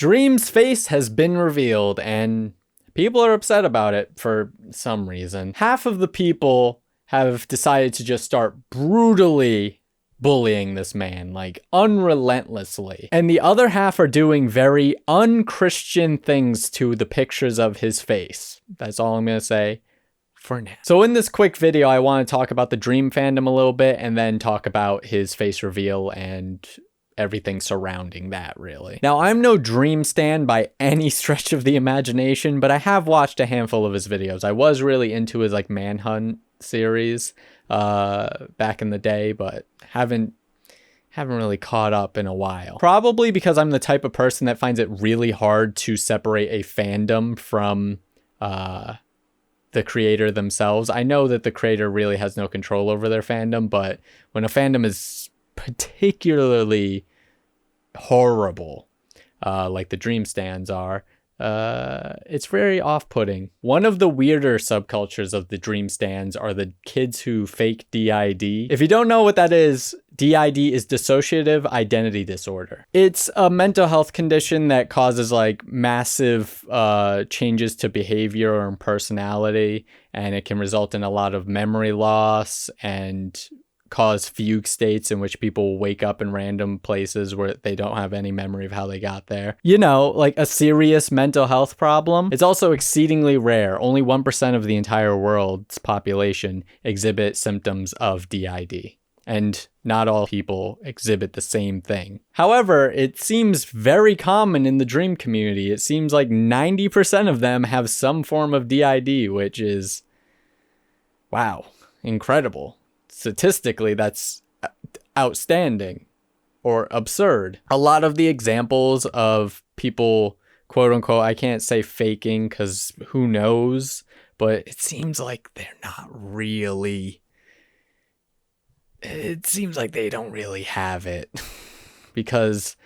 Dream's face has been revealed, and people are upset about it for some reason. Half of the people have decided to just start brutally bullying this man, like unrelentlessly. And the other half are doing very unchristian things to the pictures of his face. That's all I'm going to say for now. So in this quick video, I want to talk about the Dream fandom a little bit and then talk about his face reveal and everything surrounding that, really. Now, I'm no Dream stan by any stretch of the imagination, but I have watched a handful of his videos. I was really into his like Manhunt series back in the day, but haven't really caught up in a while. Probably because I'm the type of person that finds it really hard to separate a fandom from the creator themselves. I know that the creator really has no control over their fandom, but when a fandom is particularly horrible, like the Dream stans are, it's very off-putting. One of the weirder subcultures of the Dream stans are the kids who fake DID. If you don't know what that is, DID is dissociative identity disorder. It's a mental health condition that causes like massive changes to behavior and personality, and it can result in a lot of memory loss and cause fugue states in which people wake up in random places where they don't have any memory of how they got there. You know, like a serious mental health problem. It's also exceedingly rare. Only 1% of the entire world's population exhibit symptoms of DID. And not all people exhibit the same thing. However, it seems very common in the Dream community. It seems like 90% of them have some form of DID, which is, wow, incredible. Statistically, that's outstanding or absurd. A lot of the examples of people, quote unquote, I can't say faking because who knows, but it seems like they're not really, it seems like they don't really have it because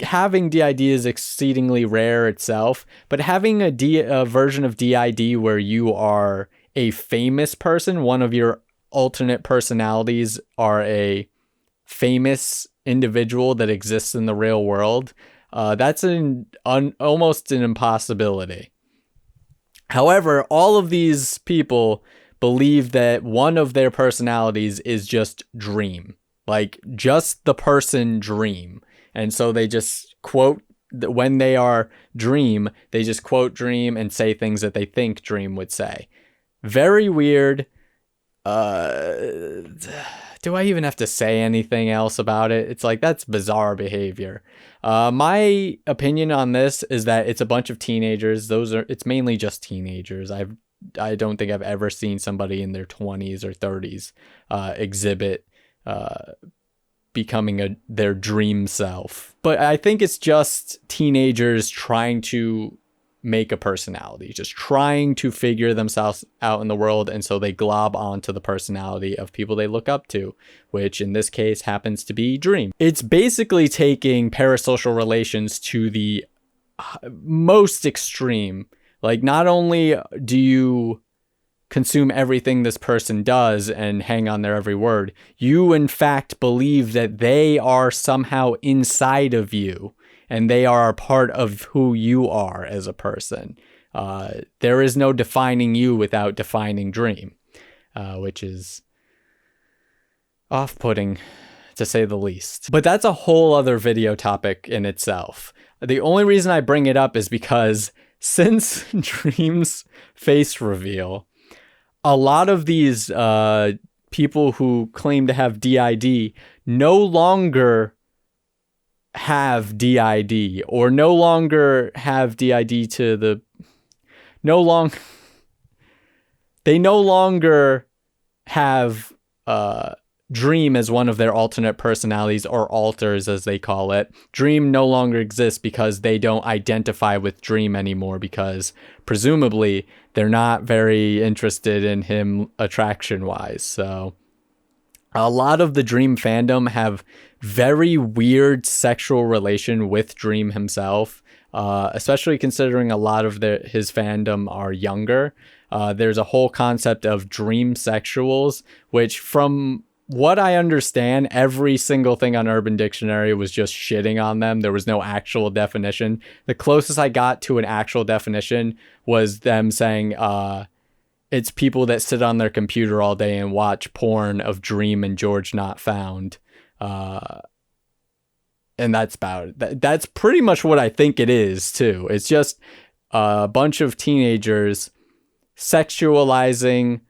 having DID is exceedingly rare itself, but having a version of DID where you are a famous person, one of your alternate personalities are a famous individual that exists in the real world, that's almost an impossibility. However, all of these people believe that one of their personalities is just Dream, like just the person Dream. And so they just quote, when they are Dream, they just quote Dream and say things that they think Dream would say. Very weird. Do I even have to say anything else about it? It's like, that's bizarre behavior. My opinion on this is that it's a bunch of teenagers. It's mainly just teenagers. I don't think I've ever seen somebody in their 20s or 30s exhibit becoming their Dream self. But I think it's just teenagers trying to make a personality, just trying to figure themselves out in the world, and so they glob onto the personality of people they look up to, which in this case happens to be Dream. It's basically taking parasocial relations to the most extreme. Like, not only do you consume everything this person does and hang on their every word, you in fact believe that they are somehow inside of you and they are a part of who you are as a person. There is no defining you without defining Dream, which is off-putting to say the least. But that's a whole other video topic in itself. The only reason I bring it up is because since Dream's face reveal, a lot of these people who claim to have DID no longer have DID, or no longer have DID they no longer have Dream as one of their alternate personalities, or alters as they call it. Dream no longer exists because they don't identify with Dream anymore, because presumably they're not very interested in him attraction wise. So a lot of the Dream fandom have very weird sexual relation with Dream himself, especially considering a lot of his fandom are younger. There's a whole concept of dream sexuals, which from what I understand, every single thing on Urban Dictionary was just shitting on them. There was no actual definition. The closest I got to an actual definition was them saying it's people that sit on their computer all day and watch porn of Dream and George Not Found. And that's about it. That's pretty much what I think it is, too. It's just a bunch of teenagers sexualizing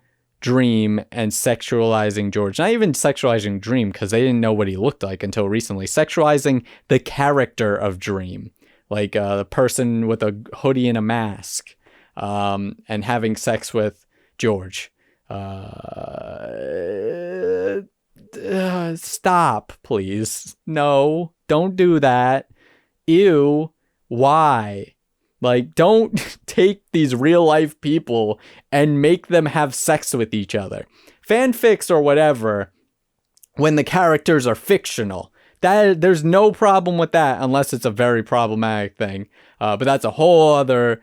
Dream and sexualizing George. Not even sexualizing Dream, because they didn't know what he looked like until recently. Sexualizing the character of Dream, like the person with a hoodie and a mask, and having sex with George. Stop, please. No, don't do that. Ew. Why? Like, don't take these real life people and make them have sex with each other. Fanfics or whatever, when the characters are fictional, there's no problem with that unless it's a very problematic thing. But that's a whole other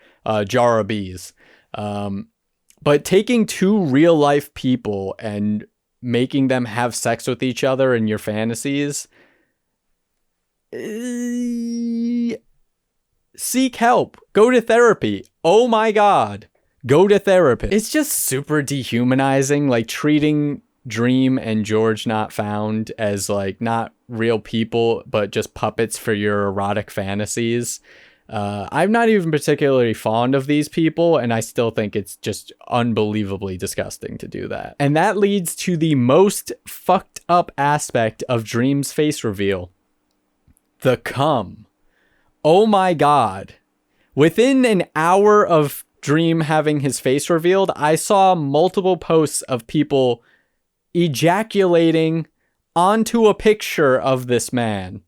jar of bees. But taking two real life people and making them have sex with each other in your fantasies, seek help. Go to therapy. Oh my God. Go to therapy. It's just super dehumanizing, like treating Dream and George Not Found as like not real people, but just puppets for your erotic fantasies. I'm not even particularly fond of these people, and I still think it's just unbelievably disgusting to do that. And that leads to the most fucked up aspect of Dream's face reveal. The cum. Oh my God. Within an hour of Dream having his face revealed, I saw multiple posts of people ejaculating onto a picture of this man.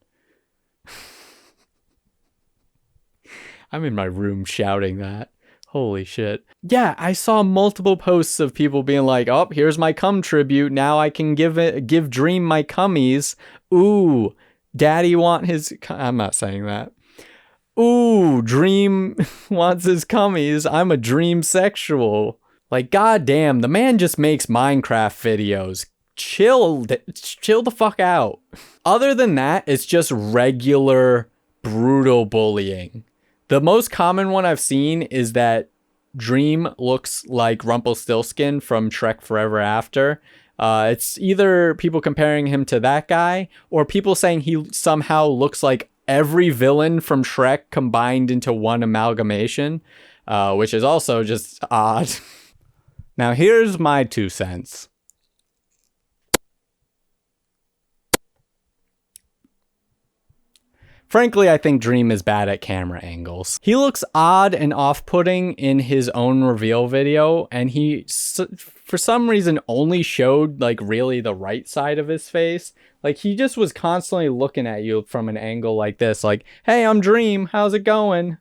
I'm in my room shouting that. Holy shit. Yeah, I saw multiple posts of people being like, oh, here's my cum tribute. Now I can give Dream my cummies. Ooh, daddy want his... I'm not saying that. Ooh, Dream wants his cummies. I'm a Dream sexual. Like, goddamn, the man just makes Minecraft videos. Chill the fuck out. Other than that, it's just regular brutal bullying. The most common one I've seen is that Dream looks like Rumpelstiltskin from Shrek Forever After. It's either people comparing him to that guy or people saying he somehow looks like every villain from Shrek combined into one amalgamation, which is also just odd. Now, here's my 2 cents. Frankly, I think Dream is bad at camera angles. He looks odd and off-putting in his own reveal video, and he, for some reason, only showed, like, really the right side of his face. Like, he just was constantly looking at you from an angle like this, like, hey, I'm Dream, how's it going?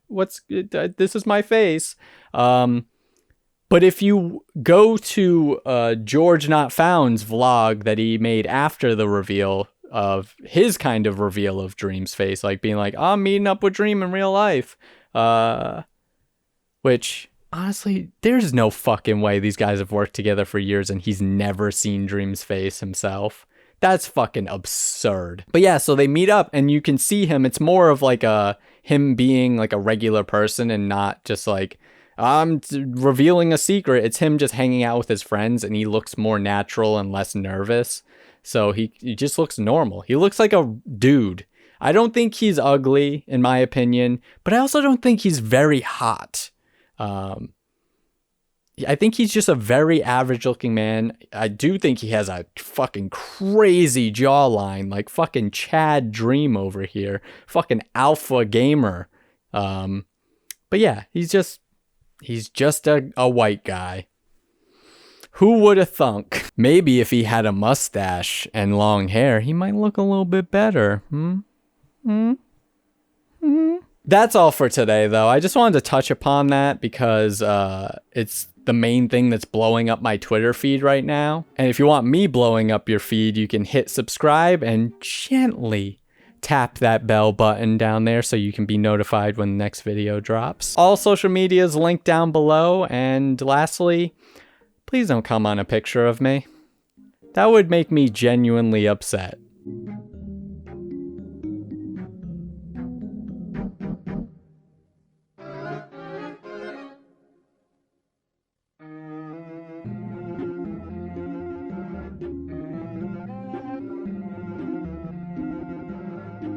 This is my face. But if you go to George Not Found's vlog that he made after the reveal of his kind of reveal of Dream's face, like being like, I'm meeting up with Dream in real life. Which, honestly, there's no fucking way these guys have worked together for years and he's never seen Dream's face himself. That's fucking absurd. But yeah, so they meet up and you can see him. It's more of like him being like a regular person and not just like, I'm revealing a secret. It's him just hanging out with his friends and he looks more natural and less nervous. So he just looks normal. He looks like a dude. I don't think he's ugly, in my opinion, but I also don't think he's very hot. I think he's just a very average looking man. I do think he has a fucking crazy jawline, like fucking Chad Dream over here. Fucking alpha gamer. But yeah, he's just a white guy. Who would have thunk? Maybe if he had a mustache and long hair, he might look a little bit better. That's all for today, though. I just wanted to touch upon that because it's the main thing that's blowing up my Twitter feed right now. And if you want me blowing up your feed, you can hit subscribe and gently tap that bell button down there so you can be notified when the next video drops. All social media is linked down below. And lastly, please don't come on a picture of me. That would make me genuinely upset.